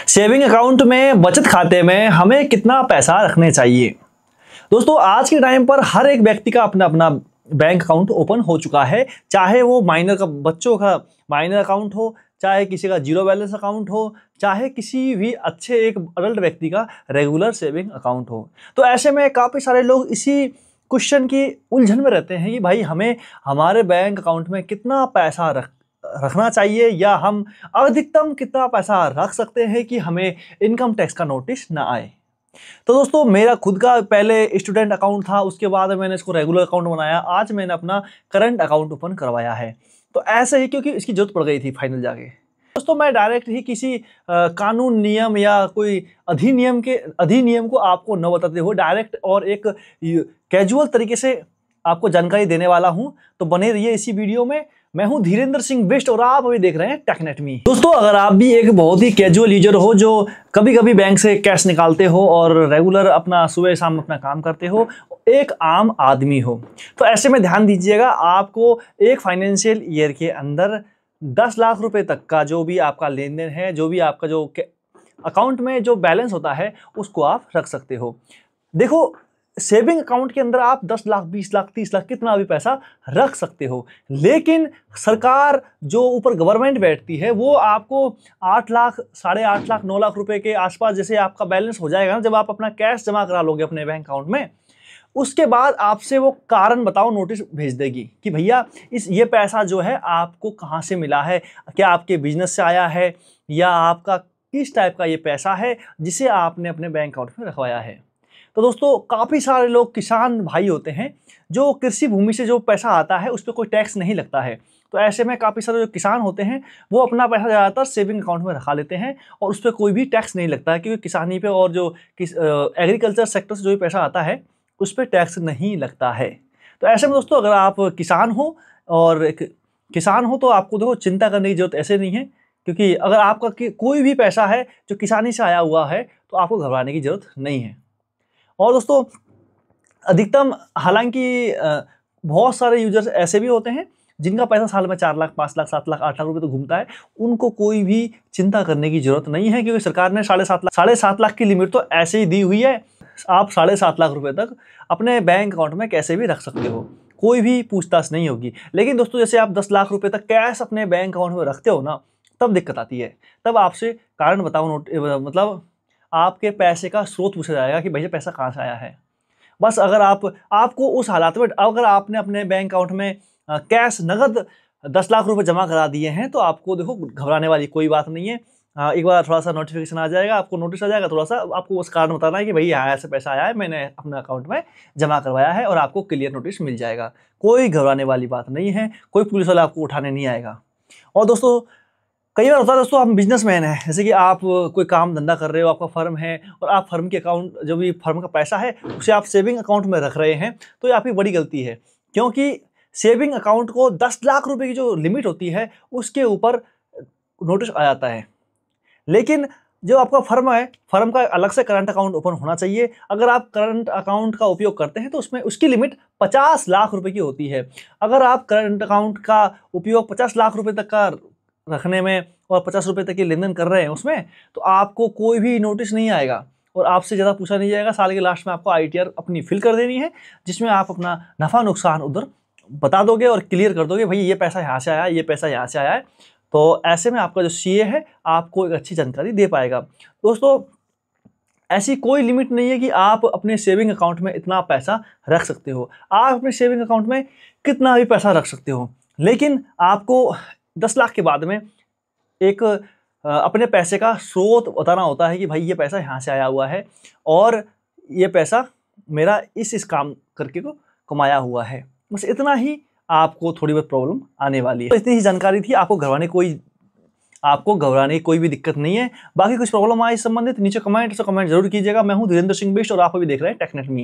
Saving account में, बचत खाते में हमें कितना पैसा रखने चाहिए। दोस्तों आज के टाइम पर हर एक व्यक्ति का अपना अपना बैंक अकाउंट ओपन हो चुका है, चाहे वो बच्चों का माइनर अकाउंट हो, चाहे किसी का जीरो बैलेंस अकाउंट हो, चाहे किसी भी अच्छे एक अडल्ट व्यक्ति का रेगुलर सेविंग अकाउंट हो। तो ऐसे में काफ़ी सारे लोग इसी क्वेश्चन की उलझन में रहते हैं कि भाई हमें हमारे बैंक अकाउंट में कितना पैसा रखना चाहिए, या हम अधिकतम कितना पैसा रख सकते हैं कि हमें इनकम टैक्स का नोटिस ना आए। तो दोस्तों मेरा खुद का पहले स्टूडेंट अकाउंट था, उसके बाद मैंने इसको रेगुलर अकाउंट बनाया, आज मैंने अपना करंट अकाउंट ओपन करवाया है। तो ऐसे ही क्योंकि इसकी जरूरत पड़ गई थी फाइनल जाके। दोस्तों मैं डायरेक्ट ही किसी कानून नियम या कोई अधिनियम को आपको न बताते हुए डायरेक्ट और एक कैजुअल तरीके से आपको जानकारी देने वाला हूं। तो बने रहिए इसी वीडियो में। मैं हूं धीरेन्द्र सिंह बिष्ट और आप अभी देख रहे हैं टेकनेट मी। दोस्तों अगर आप भी एक बहुत ही कैजुअल यूजर हो, जो कभी कभी बैंक से कैश निकालते हो और रेगुलर अपना सुबह शाम अपना काम करते हो, एक आम आदमी हो, तो ऐसे में ध्यान दीजिएगा, आपको एक फाइनेंशियल ईयर के अंदर 10 लाख रुपए तक का जो भी आपका लेन देन है, जो भी आपका जो अकाउंट में जो बैलेंस होता है, उसको आप रख सकते हो। देखो सेविंग अकाउंट के अंदर आप 10 लाख, 20 लाख, 30 लाख कितना भी पैसा रख सकते हो, लेकिन सरकार जो ऊपर गवर्नमेंट बैठती है वो आपको 8 लाख, 8.5 लाख, 9 लाख रुपए के आसपास जैसे आपका बैलेंस हो जाएगा ना, जब आप अपना कैश जमा करा लोगे अपने बैंक अकाउंट में, उसके बाद आपसे वो कारण बताओ नोटिस भेज देगी कि भैया ये पैसा जो है आपको कहाँ से मिला है, क्या आपके बिजनेस से आया है, या आपका किस टाइप का ये पैसा है जिसे आपने अपने बैंक अकाउंट में रखवाया है। तो दोस्तों काफ़ी सारे लोग किसान भाई होते हैं, जो कृषि भूमि से जो पैसा आता है उस पर कोई टैक्स नहीं लगता है। तो ऐसे में काफ़ी सारे जो किसान होते हैं वो अपना पैसा ज़्यादातर सेविंग अकाउंट में रखा लेते हैं और उस पर कोई भी टैक्स नहीं लगता है, क्योंकि किसानी पे और जो एग्रीकल्चर सेक्टर से जो भी पैसा आता है उस पर टैक्स नहीं लगता है। तो ऐसे में दोस्तों अगर आप किसान हो और किसान हो तो आपको देखो चिंता करने की जरूरत ऐसे नहीं है, क्योंकि अगर आपका कोई भी पैसा है जो किसानी से आया हुआ है तो आपको घबराने की जरूरत नहीं है। और दोस्तों अधिकतम हालांकि बहुत सारे यूजर्स ऐसे भी होते हैं जिनका पैसा साल में 4 लाख, 5 लाख, 7 लाख, 8 लाख रुपए तो घूमता है, उनको कोई भी चिंता करने की जरूरत नहीं है, क्योंकि सरकार ने 7.5 लाख की लिमिट तो ऐसे ही दी हुई है। आप 7.5 लाख रुपए तक अपने बैंक अकाउंट में कैसे भी रख सकते हो, कोई भी पूछताछ नहीं होगी। लेकिन दोस्तों जैसे आप 10 लाख रुपए तक कैश अपने बैंक अकाउंट में रखते हो ना, तब दिक्कत आती है। तब आपसे कारण बताओ मतलब आपके पैसे का स्रोत पूछा जाएगा कि भैया पैसा कहाँ से आया है। बस अगर आपको उस हालात में अगर आपने अपने बैंक अकाउंट में कैश नगद 10 लाख रुपए जमा करा दिए हैं, तो आपको देखो घबराने वाली कोई बात नहीं है। एक बार थोड़ा सा नोटिफिकेशन आ जाएगा, आपको नोटिस आ जाएगा, थोड़ा सा आपको उस कारण बताना है कि भैया यहाँ ऐसे पैसा आया है, मैंने अपने अकाउंट में जमा करवाया है, और आपको क्लियर नोटिस मिल जाएगा। कोई घबराने वाली बात नहीं है, कोई पुलिस वाला आपको उठाने नहीं आएगा। और दोस्तों कई बार होता है दोस्तों, हम बिजनेसमैन हैं, जैसे कि आप कोई काम धंधा कर रहे हो, आपका फर्म है और आप फर्म के अकाउंट जो भी फर्म का पैसा है उसे आप सेविंग अकाउंट में रख रहे हैं, तो ये आपकी बड़ी गलती है। क्योंकि सेविंग अकाउंट को 10 लाख रुपए की जो लिमिट होती है उसके ऊपर नोटिस आ जाता है। लेकिन जो आपका फर्म है, फर्म का अलग से करंट अकाउंट ओपन होना चाहिए। अगर आप करंट अकाउंट का उपयोग करते हैं तो उसमें उसकी लिमिट 50 लाख रुपए की होती है। अगर आप करंट अकाउंट का उपयोग 50 लाख रुपए तक का रखने में और 50 रुपए तक की लेन देन कर रहे हैं उसमें, तो आपको कोई भी नोटिस नहीं आएगा और आपसे ज़्यादा पूछा नहीं जाएगा। साल के लास्ट में आपको ITR अपनी फिल कर देनी है, जिसमें आप अपना नफ़ा नुकसान उधर बता दोगे और क्लियर कर दोगे, भाई ये पैसा यहाँ से आया, ये पैसा यहाँ से आया है। तो ऐसे में आपका जो CA है आपको एक अच्छी जानकारी दे पाएगा। दोस्तों ऐसी कोई लिमिट नहीं है कि आप अपने सेविंग अकाउंट में इतना पैसा रख सकते हो। आप अपने सेविंग अकाउंट में कितना भी पैसा रख सकते हो, लेकिन आपको 10 लाख के बाद में एक अपने पैसे का स्रोत बताना होता है कि भाई ये पैसा यहाँ से आया हुआ है और ये पैसा मेरा इस काम करके को कमाया हुआ है। बस इतना ही आपको थोड़ी बहुत प्रॉब्लम आने वाली है। तो इतनी ही जानकारी थी, आपको घबराने की कोई भी दिक्कत नहीं है। बाकी कुछ प्रॉब्लम आए इस संबंधित नीचे कमेंट जरूर कीजिएगा। मैं हूँ धीरेन्द्र सिंह बिष्ट और आप अभी देख रहे हैं टेकनेट मी।